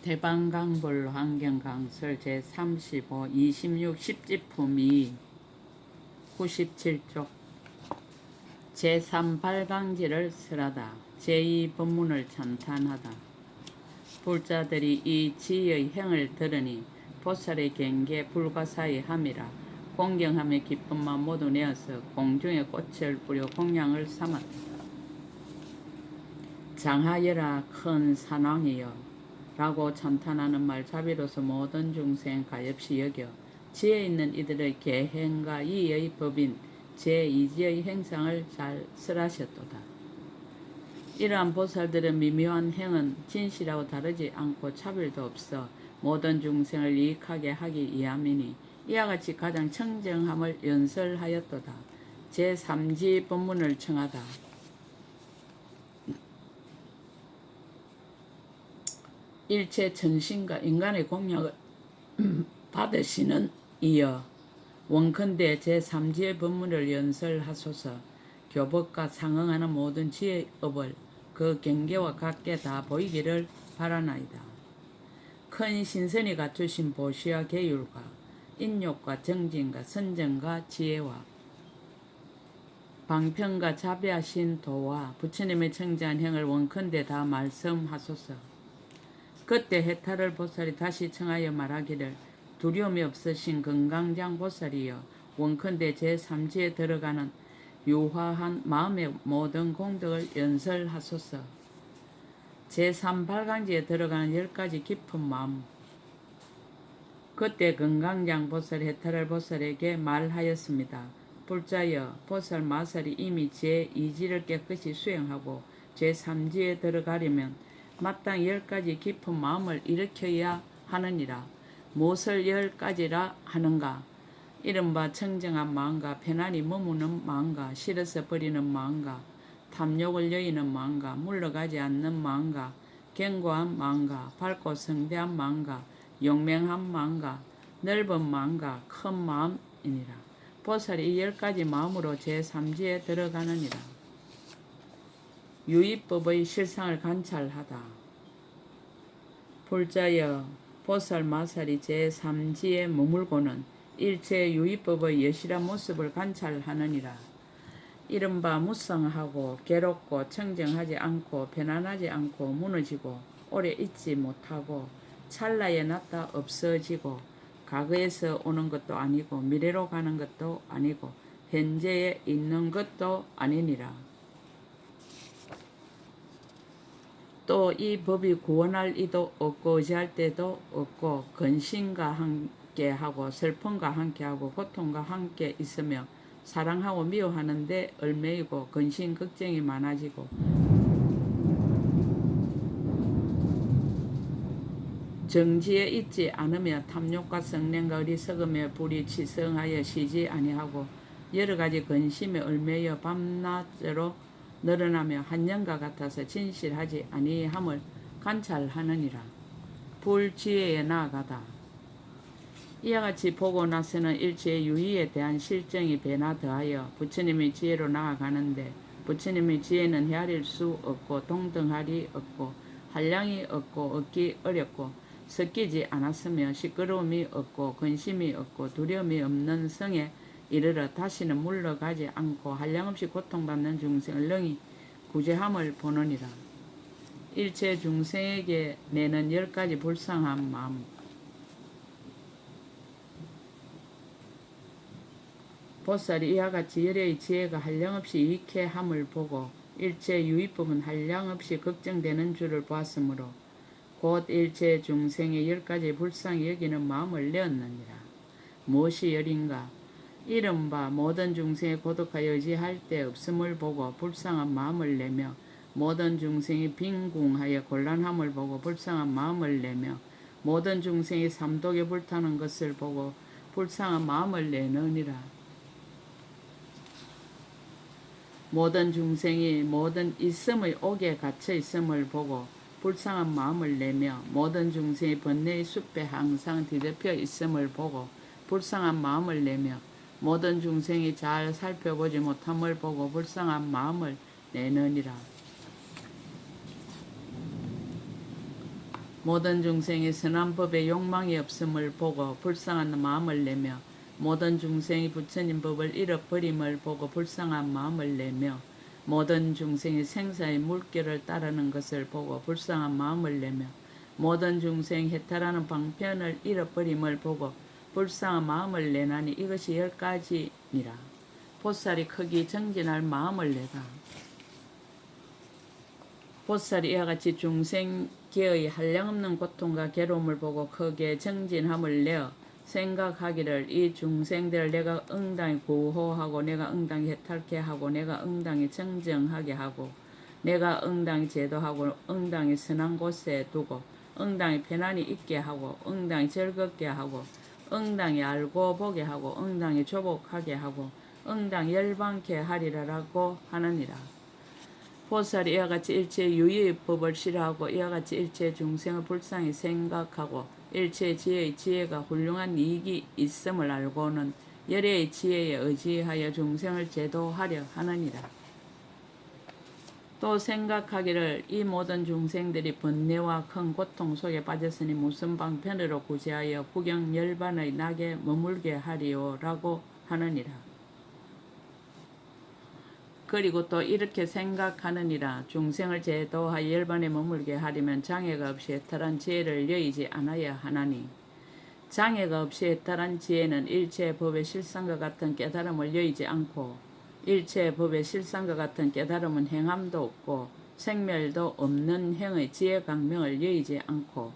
대방강불 환경강설 제35 26 10지품 2 97쪽 제3발강지를 설하다. 제2법문을 찬탄하다. 불자들이 이 지의 행을 들으니 보살의 경계 불가사의 함이라 공경함의 기쁨만 모두 내어서 공중에 꽃을 뿌려 공양을 삼았다. 장하여라 큰 산왕이여 라고 찬탄하는 말 자비로서 모든 중생 가엾이 여겨 지혜 있는 이들의 계행과 이의 법인 제2지의 행상을 잘 설하셨도다. 이러한 보살들의 미묘한 행은 진실하고 다르지 않고 차별도 없어 모든 중생을 유익하게 하기 위함이니 이와 같이 가장 청정함을 연설하였도다. 제3지 법문을 청하다. 일체 천신과 인간의 공양을 받으시는 이여 원컨대 제3지의 법문을 연설하소서. 교법과 상응하는 모든 지혜업을 그 경계와 같게 다 보이기를 바라나이다. 큰 신선이 갖추신 보시와 계율과 인욕과 정진과 선정과 지혜와 방편과 자비하신 도와 부처님의 청지한 행을 원컨대 다 말씀하소서. 그때 해탈을 보살이 다시 청하여 말하기를 두려움이 없으신 건강장 보살이여 원컨대 제3지에 들어가는 유화한 마음의 모든 공덕을 연설하소서. 제3발강지에 들어가는 10가지 깊은 마음. 그때 건강장 보살이 해탈을 보살에게 말하였습니다. 불자여 보살 마살이 이미 제2지를 깨끗이 수행하고 제3지에 들어가려면 마땅히 10가지 깊은 마음을 일으켜야 하느니라. 무엇을 10가지라 하는가? 이른바 청정한 마음과 편안히 머무는 마음과 싫어서 버리는 마음과 탐욕을 여의는 마음과 물러가지 않는 마음과 견고한 마음과 밝고 성대한 마음과 용맹한 마음과 넓은 마음과 큰 마음이니라. 보살이 이 10가지 마음으로 제3지에 들어가느니라. 유의법의 실상을 관찰하다. 불자여 보살 마살이 제3지에 머물고는 일체 유의법의 여실한 모습을 관찰하느니라. 이른바 무성하고 괴롭고 청정하지 않고 편안하지 않고 무너지고 오래 있지 못하고 찰나에 났다 없어지고 과거에서 오는 것도 아니고 미래로 가는 것도 아니고 현재에 있는 것도 아니니라. 또 이 법이 구원할 이도 없고 의지할 때도 없고 근심과 함께하고 슬픔과 함께하고 고통과 함께 있으며 사랑하고 미워하는데 얽매이고 근심 걱정이 많아지고 정지에 있지 않으며 탐욕과 성냄과 어리석음에 불이 치성하여 쉬지 아니하고 여러가지 근심에 얽매여 밤낮으로 늘어나며 한년과 같아서 진실하지 아니함을 관찰하느니라. 불지혜에 나아가다. 이와 같이 보고 나서는 일체의 유의에 대한 실정이 배나 더하여 부처님의 지혜로 나아가는데 부처님의 지혜는 헤아릴 수 없고 동등할이 없고 한량이 없고 얻기 어렵고 섞이지 않았으며 시끄러움이 없고 근심이 없고 두려움이 없는 성에 이르러 다시는 물러가지 않고 한량없이 고통받는 중생을 능히 구제함을 보느니라. 일체 중생에게 내는 10가지 불쌍한 마음. 보살이 이와 같이 열의 지혜가 한량없이 유익해 함을 보고 일체 유의법은 한량없이 걱정되는 줄을 보았으므로 곧 일체 중생의 10가지 불쌍히 여기는 마음을 내었느니라. 무엇이 열인가? 이른바 모든 중생이 고독하여 의지할 데 없음을 보고 불쌍한 마음을 내며 모든 중생이 빈궁하여 곤란함을 보고 불쌍한 마음을 내며 모든 중생이 삼독에 불타는 것을 보고 불쌍한 마음을 내느니라. 모든 중생이 모든 있음의 옥에 갇혀 있음을 보고 불쌍한 마음을 내며 모든 중생이 번뇌의 숲에 항상 뒤덮여 있음을 보고 불쌍한 마음을 내며 모든 중생이 잘 살펴보지 못함을 보고 불쌍한 마음을 내느니라. 모든 중생이 선한 법에 욕망이 없음을 보고 불쌍한 마음을 내며 모든 중생이 부처님 법을 잃어버림을 보고 불쌍한 마음을 내며 모든 중생이 생사의 물결을 따르는 것을 보고 불쌍한 마음을 내며 모든 중생이 해탈하는 방편을 잃어버림을 보고 불쌍한 마음을 내나니 이것이 10가지니라. 보살이 크기 정진할 마음을 내가. 보살이 이와 같이 중생계의 한량없는 고통과 괴로움을 보고 크게 정진함을 내어 생각하기를 이 중생들을 내가 응당히 구호하고 내가 응당히 해탈케 하고 내가 응당히 정정하게 하고 내가 응당히 제도하고 응당히 선한 곳에 두고 응당히 편안히 있게 하고 응당히 즐겁게 하고 응당히 알고 보게 하고 응당히 조복하게 하고 응당히 열방케 하리라라고 하느니라. 보살이 이와 같이 일체 유의의 법을 싫어하고 이와 같이 일체 중생을 불쌍히 생각하고 일체 지혜의 지혜가 훌륭한 이익이 있음을 알고는 열애의 지혜에 의지하여 중생을 제도하려 하느니라. 또 생각하기를 이 모든 중생들이 번뇌와 큰 고통 속에 빠졌으니 무슨 방편으로 구제하여 구경 열반의 낙에 머물게 하리오라고 하느니라. 그리고 또 이렇게 생각하느니라. 중생을 제도하여 열반에 머물게 하려면 장애가 없이 해탈한 지혜를 여의지 않아야 하나니 장애가 없이 해탈한 지혜는 일체 법의 실상과 같은 깨달음을 여의지 않고 일체 법의 실상과 같은 깨달음은 행함도 없고 생멸도 없는 행의 지혜 강명을 여의지 않고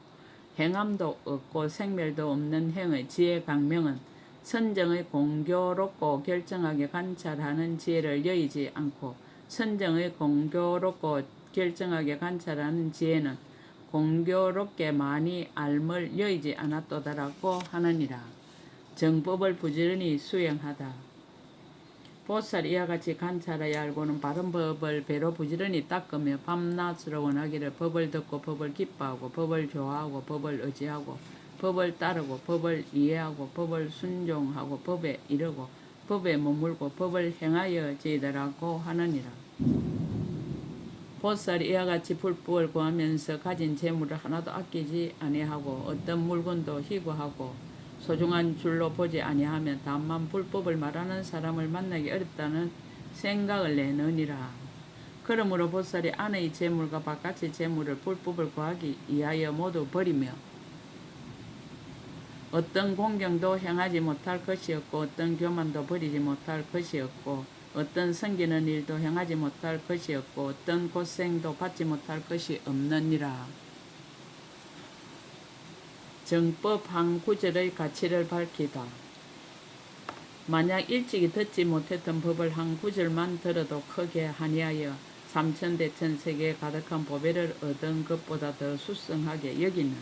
행함도 없고 생멸도 없는 행의 지혜 강명은 선정의 공교롭고 결정하게 관찰하는 지혜를 여의지 않고 선정의 공교롭고 결정하게 관찰하는 지혜는 공교롭게 많이 알물 여의지 않았도다라고 하느니라. 정법을 부지런히 수행하다. 보살이 이와 같이 관찰하여 알고는 바른 법을 배로 부지런히 닦으며 밤낮으로 원하기를 법을 듣고 법을 기뻐하고 법을 좋아하고 법을 의지하고 법을 따르고 법을 이해하고 법을 순종하고 법에 이르고 법에 머물고 법을 행하여 지더라고 하느니라. 보살이 이와 같이 불법을 구하면서 가진 재물을 하나도 아끼지 아니하고 어떤 물건도 희구하고 소중한 줄로 보지 아니하면 다만 불법을 말하는 사람을 만나기 어렵다는 생각을 내느니라. 그러므로 보살이 안의 재물과 바깥의 재물을 불법을 구하기 위하여 모두 버리며 어떤 공경도 행하지 못할 것이었고 어떤 교만도 버리지 못할 것이었고 어떤 섬기는 일도 행하지 못할 것이었고 어떤 고생도 받지 못할 것이 없느니라. 정법 한 구절의 가치를 밝히다. 만약 일찍이 듣지 못했던 법을 한 구절만 들어도 크게 하니하여 삼천대천 세계에 가득한 보배를 얻은 것보다 더 수승하게 여기는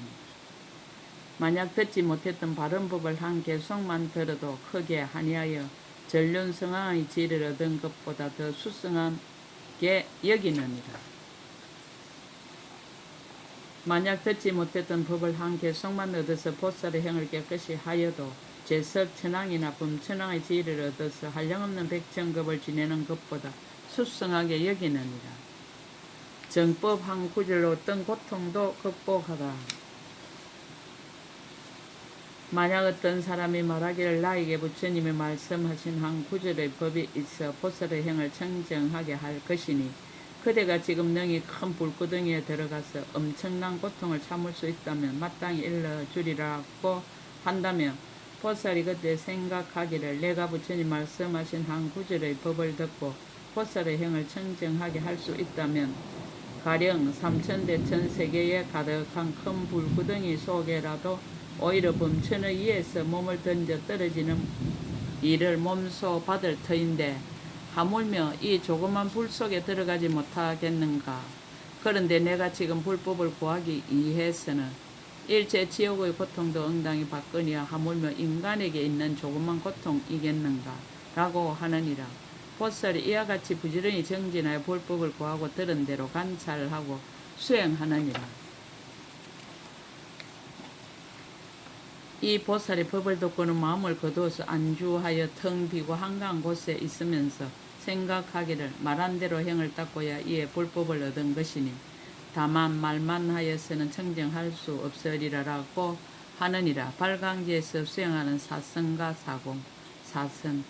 만약 듣지 못했던 바른 법을 한 개성만 들어도 크게 하니하여 전륜성황의 지혜를 얻은 것보다 더 수승하게 여기느니라. 만약 듣지 못했던 법을 한 개성만 얻어서 보살의 행을 깨끗이 하여도 제석 천왕이나 범천왕의 지혜를 얻어서 한량없는 백천급을 지내는 것보다 수승하게 여기느니라. 정법 한 구절로 어떤 고통도 극복하다. 만약 어떤 사람이 말하기를 나에게 부처님이 말씀하신 한 구절의 법이 있어 보살의 행을 청정하게 할 것이니 그대가 지금 능히 큰 불구덩이에 들어가서 엄청난 고통을 참을 수 있다면 마땅히 일러주리라고 한다면 보살이 그때 생각하기를 내가 부처님 말씀하신 한 구절의 법을 듣고 보살의 행을 청정하게 할 수 있다면 가령 삼천대천 세계에 가득한 큰 불구덩이 속에라도 오히려 범천의 위에서 몸을 던져 떨어지는 일을 몸소 받을 터인데 하물며 이 조그만 불 속에 들어가지 못하겠는가. 그런데 내가 지금 불법을 구하기 위해서는 일체 지옥의 고통도 응당히 받거니와 하물며 인간에게 있는 조그만 고통이겠는가 라고 하느니라. 보살이 이와 같이 부지런히 정진하여 불법을 구하고 들은 대로 관찰하고 수행하느니라. 이 보살이 법을 듣고는 마음을 거두어서 안주하여 텅 비고 한가한 곳에 있으면서 생각하기를 말한 대로 행을 닦고야 이에 불법을 얻은 것이니 다만 말만 하여서는 청정할 수 없으리라라고 하느니라. 발광지에서 수행하는 사선과 사공, 사선.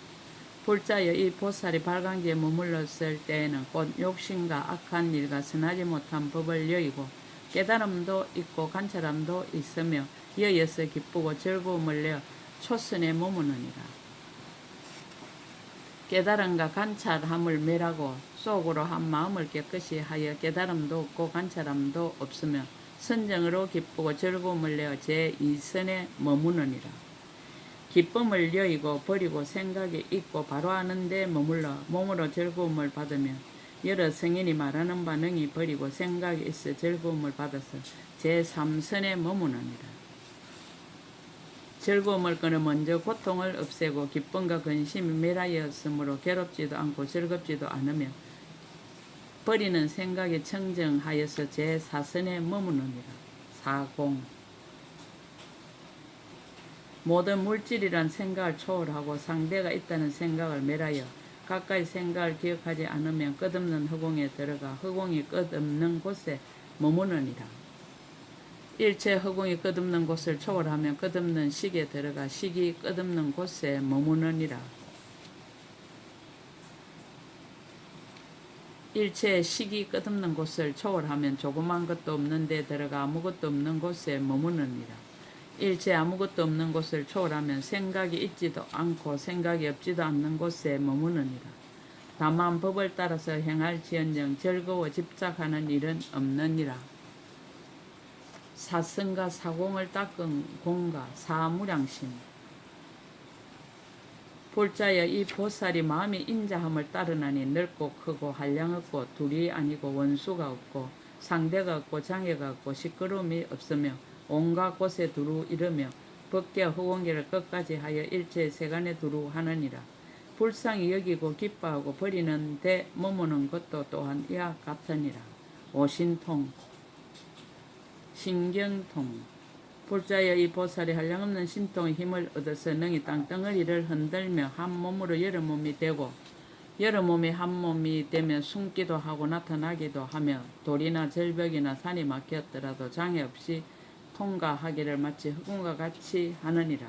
불자여 이 보살이 발광지에 머물렀을 때에는 곧 욕심과 악한 일과 선하지 못한 법을 여의고 깨달음도 있고 관찰함도 있으며 여여서 기쁘고 즐거움을 내어 초선에 머무느니라. 깨달음과 관찰함을 멸하고 속으로 한 마음을 깨끗이 하여 깨달음도 없고 관찰함도 없으며 선정으로 기쁘고 즐거움을 내어 제2선에 머무느니라. 기쁨을 여의고 버리고 생각이 있고 바로 하는 데 머물러 몸으로 즐거움을 받으며 여러 성인이 말하는 반응이 버리고 생각이 있어 즐거움을 받아서 제3선에 머무느니라. 즐거움을 끊어 먼저 고통을 없애고 기쁨과 근심이 멸하였으므로 괴롭지도 않고 즐겁지도 않으며 버리는 생각이 청정하여서 제4선에 머무느니라. 사공. 모든 물질이란 생각을 초월하고 상대가 있다는 생각을 멸하여 가까이 생각을 기억하지 않으면 끝없는 허공에 들어가 허공이 끝없는 곳에 머무느니라. 일체 허공이 끝없는 곳을 초월하면 끝없는 식에 들어가 식이 끝없는 곳에 머무느니라. 일체 식이 끝없는 곳을 초월하면 조그만 것도 없는 데 들어가 아무것도 없는 곳에 머무느니라. 일체 아무것도 없는 곳을 초월하면 생각이 있지도 않고 생각이 없지도 않는 곳에 머무느니라. 다만 법을 따라서 행할지언정 즐거워 집착하는 일은 없느니라. 사성과 사공을 닦은 공과 사무량심. 볼자여 이 보살이 마음이 인자함을 따르나니 넓고 크고 한량 없고 둘이 아니고 원수가 없고 상대가 없고 장애가 없고 시끄러움이 없으며 온갖 곳에 두루 이르며 법계 허공계를 끝까지 하여 일체 세간에 두루 하느니라. 불쌍히 여기고 기뻐하고 버리는 데 머무는 것도 또한 이와 같으니라. 오신통 신경통. 불자여 이 보살이 한량없는 신통의 힘을 얻어서 능히 땅덩어리를 흔들며 한 몸으로 여러 몸이 되고 여러 몸이 한 몸이 되면 숨기도 하고 나타나기도 하며 돌이나 절벽이나 산이 막혔더라도 장애 없이 통과하기를 마치 흑운과 같이 하느니라.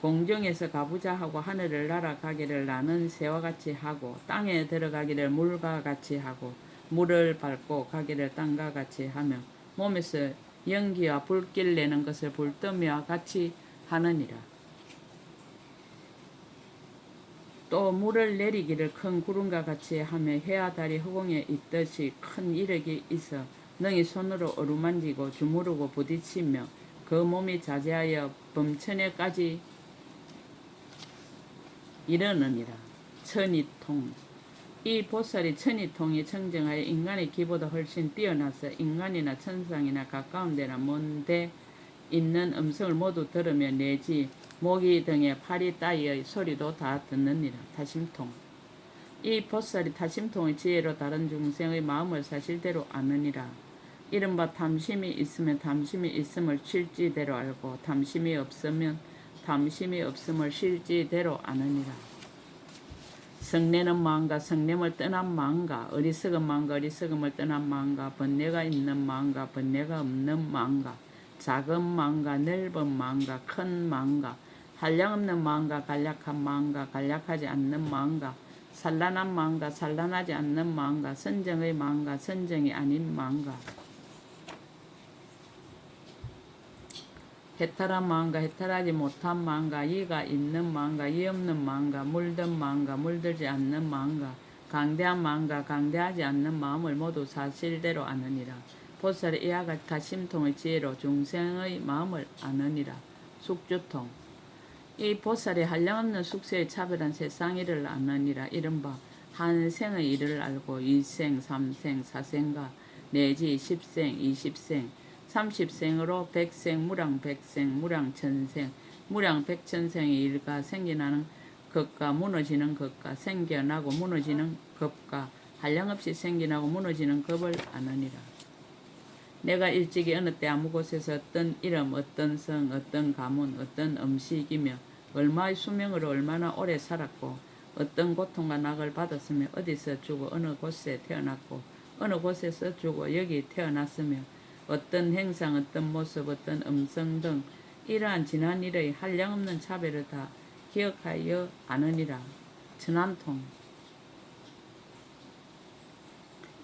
공중에서 가부좌 하고 하늘을 날아가기를 나는 새와 같이 하고 땅에 들어가기를 물과 같이 하고 물을 밟고 가기를 땅과 같이 하며 몸에서 연기와 불길 내는 것을 불더미와 같이 하느니라. 또 물을 내리기를 큰 구름과 같이 하며 해와 달이 허공에 있듯이 큰 이력이 있어 능히 손으로 어루만지고 주무르고 부딪히며 그 몸이 자제하여 범천에까지 이르느니라. 천이통. 이 보살이 천이통이 청정하여 인간의 기보다 훨씬 뛰어나서 인간이나 천상이나 가까운 데나 먼 데 있는 음성을 모두 들으며 내지 모기 등의 파리 따위의 소리도 다 듣느니라. 타심통. 이 보살이 타심통의 지혜로 다른 중생의 마음을 사실대로 아느니라. 이른바 탐심이 있으면 탐심이 있음을 실지대로 알고 탐심이 없으면 탐심이 없음을 실지대로 아느니라. 성내는 마음과 성냄을 떠난 마음과 어리석은 마음과 어리석음을 떠난 마음과 번뇌가 있는 마음과 번뇌가 없는 마음과 작은 마음과 넓은 마음과 큰 마음과 한량없는 마음과 간략한 마음과 간략하지 않는 마음과 산란한 마음과 산란하지 않는 마음과 선정의 마음과 선정이 아닌 마음과 해탈한 마음과 해탈하지 못한 마음과 이가 있는 마음과 이 없는 마음과 물든 마음과 물들지 않는 마음과 강대한 마음과 강대하지 않는 마음을 모두 사실대로 아느니라. 보살이 이와 같이 타심통의 지혜로 중생의 마음을 아느니라. 숙주통. 이 보살이 한량없는 숙세의 차별한 세상 일을 아느니라. 이른바 한 생의 일을 알고 이생, 삼생, 사생과 내지 10생, 20생, 30생으로 백생, 무량백생, 무량천생, 무량백천생의 일과 생겨나는 것과 무너지는 것과 생겨나고 무너지는 것과 한량없이 생겨나고 무너지는 것을 아느니라. 내가 일찍이 어느 때 아무 곳에서 어떤 이름, 어떤 성, 어떤 가문, 어떤 음식이며 얼마의 수명으로 얼마나 오래 살았고 어떤 고통과 낙을 받았으며 어디서 죽어 어느 곳에 태어났고 어느 곳에서 주고 여기 태어났으며 어떤 행상, 어떤 모습, 어떤 음성 등 이러한 지난 일의 한량없는 차별을 다 기억하여 아느니라. 천안통.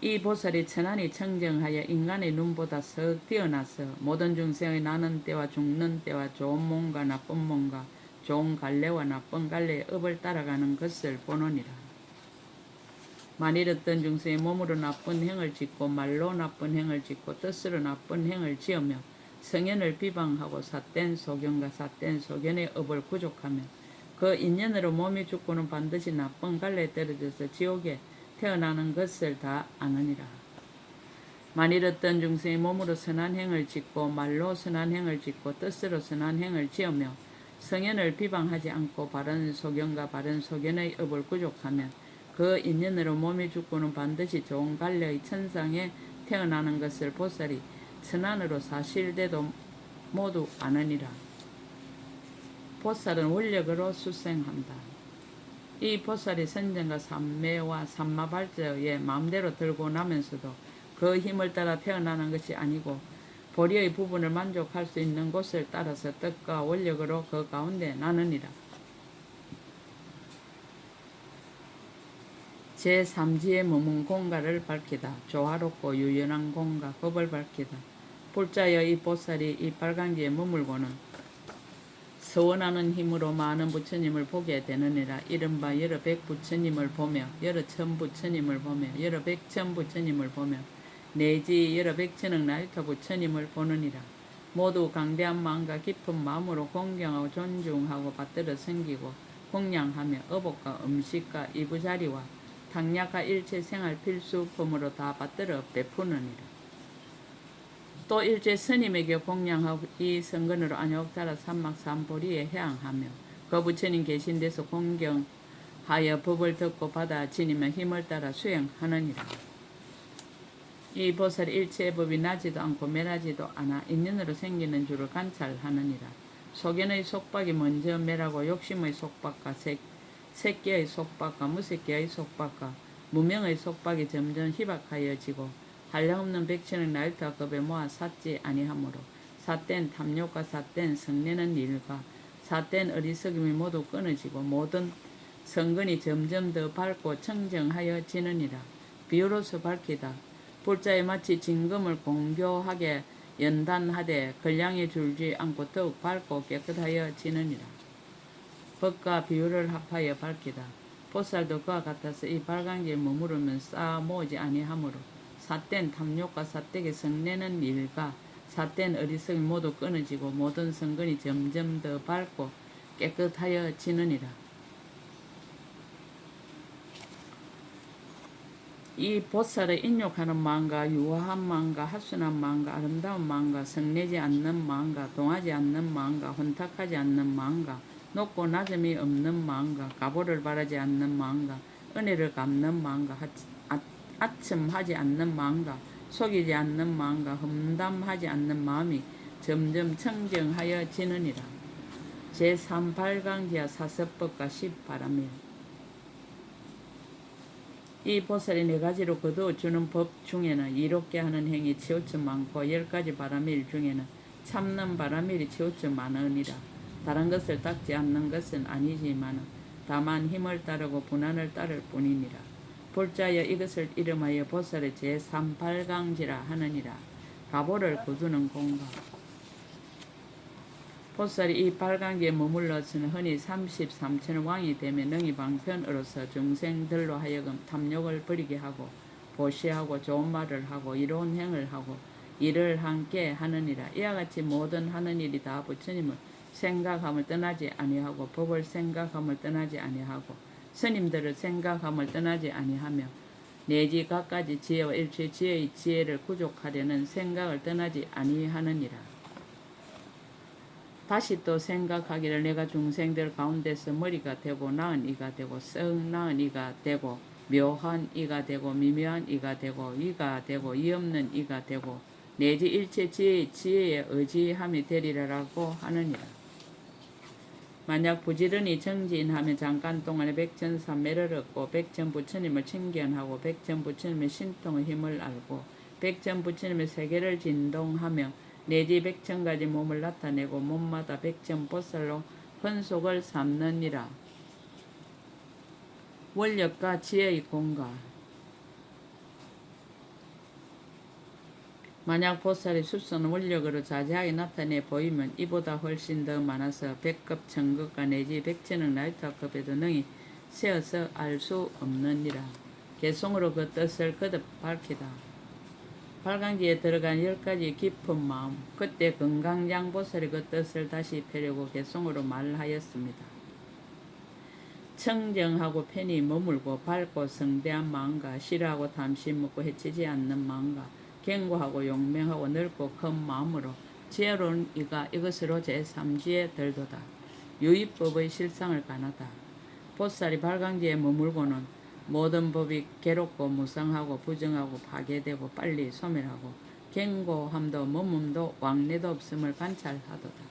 이 보살이 천안이 청정하여 인간의 눈보다 썩 뛰어나서 모든 중생의 나는 때와 죽는 때와 좋은 몸과 나쁜 몸과 좋은 갈래와 나쁜 갈래의 업을 따라가는 것을 보느니라. 만일 어떤 중생이 몸으로 나쁜 행을 짓고 말로 나쁜 행을 짓고 뜻으로 나쁜 행을 지으며 성현을 비방하고 삿된 소견과 삿된 소견의 업을 구족하며 그 인연으로 몸이 죽고는 반드시 나쁜 갈래에 떨어져서 지옥에 태어나는 것을 다 아느니라. 만일 어떤 중생이 몸으로 선한 행을 짓고 말로 선한 행을 짓고 뜻으로 선한 행을 지으며 성현을 비방하지 않고 바른 소견과 바른 소견의 업을 구족하면 그 인연으로 몸이 죽고는 반드시 좋은 갈래의 천상에 태어나는 것을 보살이 천안으로 사실대도 모두 아느니라. 보살은 원력으로 수생한다. 이 보살이 선정과 삼매와 삼마발자의 마음대로 들고 나면서도 그 힘을 따라 태어나는 것이 아니고 보리의 부분을 만족할 수 있는 곳을 따라서 뜻과 원력으로 그 가운데 나느니라. 제3지의 머문 공가를 밝히다. 조화롭고 유연한 공가 법을 밝히다. 불자여 이 보살이 이 빨간기에 머물고는 서원하는 힘으로 많은 부처님을 보게 되느니라. 이른바 여러 백 부처님을 보며 여러 천 부처님을 보며 여러 백천 부처님을 보며 내지 여러 백천억 나이터 부처님을 보느니라. 모두 강대한 마음과 깊은 마음으로 공경하고 존중하고 받들어 섬기고供養하며 어복과 음식과 이부자리와 당약과 일체 생활 필수품으로 다 받들어 베푸느니라. 또 일체 스님에게供養하고 이 성근으로 안욕따라 삼막삼보리에 해양하며 그 부처님 계신 데서 공경하여 법을 듣고 받아 지니며 힘을 따라 수행하느니라. 이 보살이 일체의 법이 나지도 않고 매라지도 않아 인연으로 생기는 줄을 관찰하느니라. 소견의 속박이 먼저 매라고 욕심의 속박과 새끼의 속박과 무새끼의 속박과 무명의 속박이 점점 희박하여지고 한량없는 백천의 나이터 급에 모아 삿지 아니하므로 삿된 탐욕과 삿된 성내는 일과 삿된 어리석음이 모두 끊어지고 모든 성근이 점점 더 밝고 청정하여지느니라. 비유로서 밝히다. 불자에 마치 진금을 공교하게 연단하되 걸량이 줄지 않고 더욱 밝고 깨끗하여지느니라. 법과 비유를 합하여 밝히다. 보살도 그와 같아서 이 빨간기에 머무르면 쌓아 모으지 아니하므로 삿된 탐욕과 삿되게 성내는 일과 삿된 어리석음이 모두 끊어지고 모든 성근이 점점 더 밝고 깨끗하여지느니라. 이 보살의 인욕하는 마음과 유화한 마음과 하순한 마음과 아름다운 마음과 성내지 않는 마음과 동하지 않는 마음과 혼탁하지 않는 마음과 높고 낮음이 없는 마음과 가보를 바라지 않는 마음과 은혜를 갚는 마음과 아첨하지 않는 마음과 속이지 않는 마음과 험담하지 않는 마음이 점점 청정하여지느니라. 제3발강지하 사섭법과 10바라밀. 이 보살이 4가지로 거두어주는 법 중에는 이롭게 하는 행위 치우쳐 많고 10가지 바라밀 중에는 참는 바라밀이 치우쳐 많으니라. 다른 것을 닦지 않는 것은 아니지만 다만 힘을 따르고 분한을 따를 뿐이니라. 불자여 이것을 이름하여 보살의 제3발강지라 하느니라. 가보를 거두는 공가. 보살이 이 발강기에 머물러서는 흔히 33천의 왕이 되며 능히 방편으로서 중생들로 하여금 탐욕을 버리게 하고 보시하고 좋은 말을 하고 이로운 행을 하고 일을 함께 하느니라. 이와 같이 모든 하는 일이 다 부처님을 생각함을 떠나지 아니하고 법을 생각함을 떠나지 아니하고 스님들을 생각함을 떠나지 아니하며 내지 갖가지 지혜와 일체 지혜의 지혜를 구족하려는 생각을 떠나지 아니하느니라. 다시 또 생각하기를 내가 중생들 가운데서 머리가 되고 나은 이가 되고 썩 나은 이가 되고 묘한 이가 되고 미묘한 이가 되고 이가 되고 이 없는 이가 되고 내지 일체 지혜의 의지함이 되리라라고 하느니라. 만약 부지런히 정진하면 잠깐 동안에 백전삼매를 얻고 백전부처님을 칭견하고 백전부처님의 신통의 힘을 알고 백전부처님의 세계를 진동하며 내지 백천가지 몸을 나타내고 몸마다 백전보살로 헌속을 삼느니라. 원력과 지혜의 공과 만약 보살이 숫선 원력으로 자세하게 나타내 보이면 이보다 훨씬 더 많아서 백급, 천급과 내지 백천억 나이타급에도 능히 세어서 알 수 없느니라. 개송으로 그 뜻을 거듭 밝히다. 발광지에 들어간 10가지 깊은 마음, 그때 건강장보살이 그 뜻을 다시 펴려고 개송으로 말하였습니다. 청정하고 편히 머물고 밝고 성대한 마음과 싫어하고 탐심 먹고 해치지 않는 마음과 견고하고 용맹하고 넓고 큰 마음으로 지혜로운 이가 이것으로 제3지에 들도다. 유의법의 실상을 가나다. 보살이 발광지에 머물고는 모든 법이 괴롭고 무성하고 부정하고 파괴되고 빨리 소멸하고 견고함도 머뭅도 왕래도 없음을 관찰하도다.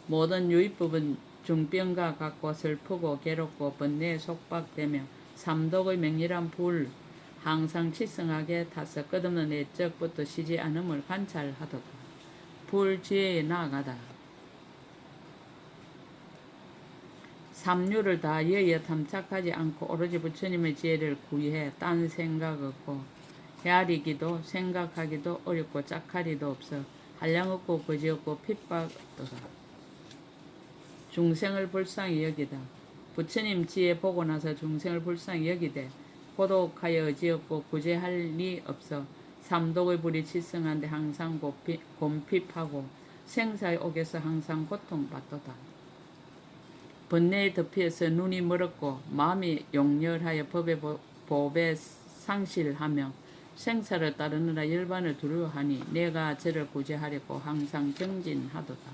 모든 유의법은 중병과 같고 슬프고 괴롭고 번뇌에 속박되며 삼독의 맹렬한 불 항상 치성하게 타서 끝없는 애적부터 쉬지 않음을 관찰하도다. 불지혜에 나아가다. 삼류를 다 여의어 탐착하지 않고 오로지 부처님의 지혜를 구해 딴 생각 없고 헤아리기도 생각하기도 어렵고 짝하리도 없어 한량없고 거지없고 핍박도다. 중생을 불쌍히 여기다. 부처님 지혜 보고 나서 중생을 불쌍히 여기되 고독하여 의지없고 구제할 리 없어 삼독의 불이 치성한데 항상 곰핍하고 생사의 옥에서 항상 고통받도다. 번뇌에 덮여서 눈이 멀었고 마음이 용렬하여 법의 법에 상실하며 생사를 따르느라 열반을 두려워하니 내가 저를 구제하려고 항상 정진하도다.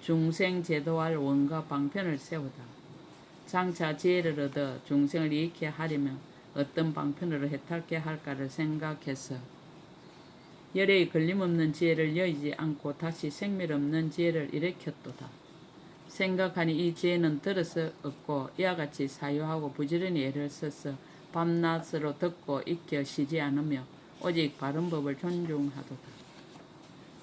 중생 제도할 원과 방편을 세우다. 장차 지혜를 얻어 중생을 이익해 하려면 어떤 방편으로 해탈케 할까를 생각해서 열애의 걸림없는 지혜를 여의지 않고 다시 생멸없는 지혜를 일으켰도다. 생각하니 이 지혜는 들어서 얻고 이와 같이 사유하고 부지런히 애를 써서 밤낮으로 듣고 익혀 쉬지 않으며 오직 바른 법을 존중하도다.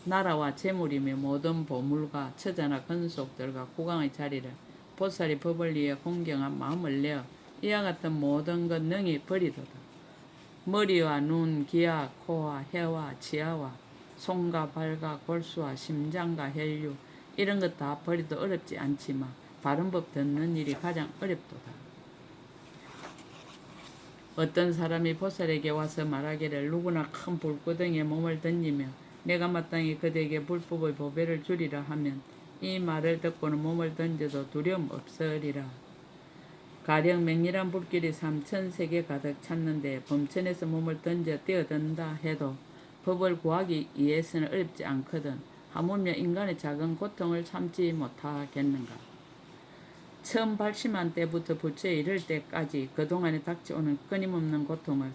나라와 재물이며 모든 보물과 처자나 건속들과 국왕의 자리를 보살이 법을 위해 공경한 마음을 내어 이와 같은 모든 것 능히 버리도다. 머리와 눈, 귀와 코와 혀와 치아와 손과 발과 골수와 심장과 혈류 이런 것 다 버리도 어렵지 않지만 바른 법 듣는 일이 가장 어렵도다. 어떤 사람이 보살에게 와서 말하기를 누구나 큰 불구덩이에 몸을 던지며 내가 마땅히 그대에게 불법의 보배를 주리라 하면 이 말을 듣고는 몸을 던져도 두려움 없으리라. 가령 맹렬한 불길이 3,000세계 가득 찼는데 범천에서 몸을 던져 뛰어든다 해도 법을 구하기 위해서는 어렵지 않거든 하물며 인간의 작은 고통을 참지 못하겠는가. 처음 발심한 때부터 부처에 이를 때까지 그동안에 닥쳐오는 끊임없는 고통을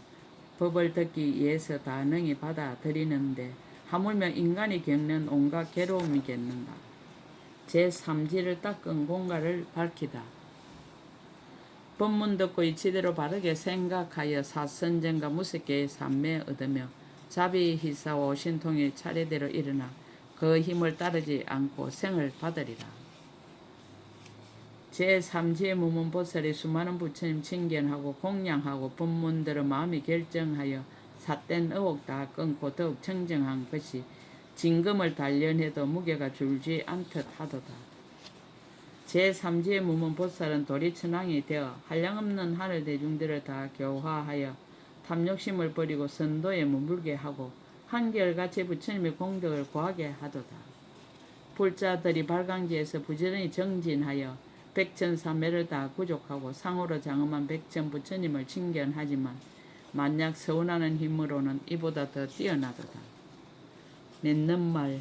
법을 듣기 위해서 다 능히 받아들이는데 하물며 인간이 겪는 온갖 괴로움이겠는가. 제3지를 닦은 공과를 밝히다. 법문 듣고 이치대로 바르게 생각하여 사선정과 무섭게 삼매 얻으며 자비희사와 오신통이 차례대로 일어나 그 힘을 따르지 않고 생을 받으리라. 제3지의 무문보살이 수많은 부처님 칭견하고 공양하고 법문대로 마음이 결정하여 삿된 의혹 다 끊고 더욱 청정한 것이 진금을 단련해도 무게가 줄지 않듯 하도다. 제3지의 무문보살은 도리천왕이 되어 한량없는 하늘 대중들을 다 교화하여 탐욕심을 버리고 선도에 머물게 하고 한결같이 부처님의 공덕을 구하게 하도다. 불자들이 발광지에서 부지런히 정진하여 백천삼매를 다 구족하고 상호로 장엄한 백천부처님을 칭견하지만 만약 서운하는 힘으로는 이보다 더 뛰어나도다. 맺는 말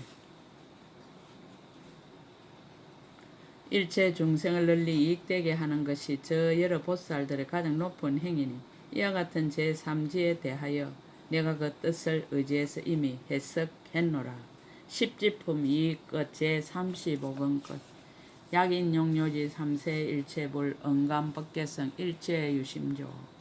일체 중생을 널리 이익되게 하는 것이 저 여러 보살들의 가장 높은 행위니 이와 같은 제3지에 대하여 내가 그 뜻을 의지해서 이미 해석했노라. 십지품 2끝 제35권 끝. 약인용요지 3세 일체불 언감법계성 일체유심조